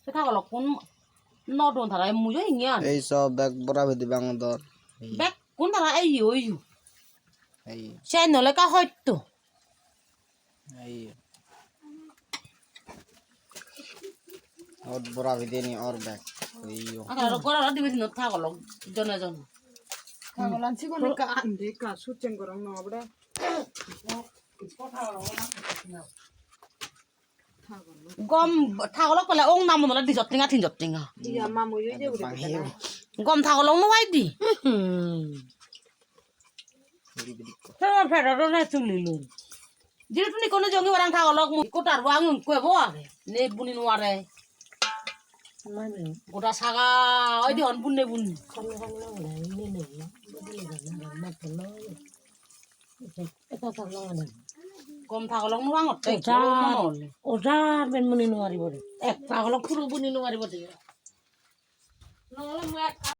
Thế thao lộc cũng nó đồn thằng này mùi hình nha. এই সব bag বড়া ভেদি বাংলাদর Bác cũng thằng này ấy dù. এই Xe nó lấy cá hơi tủ. এই और बड़ा भेदी नहीं और bag OYO À thằng nó có nó đi bên nó thao lộc cho này rồi. Kagolan siguro ka ande ka suchen gorong no bra. Gom thao lộc là ông nằm mà nó đi giọt tinh à. Iya mamu yo je udah Panggil. Gom thao lộc nó quay đi. Thế mà phải là nó này xử lý luôn. Jadi tu ni kono jongi orang thao lộc mu ko tar wangun ko bo age. Ne bunin ware. Goda saga oi di on bunne bun. Gom thao lộc nó wangot te. ওটা Ben মুনি নোয়ারি বলে এক পাগলক পুরো বুনি নোয়ারি বলে No,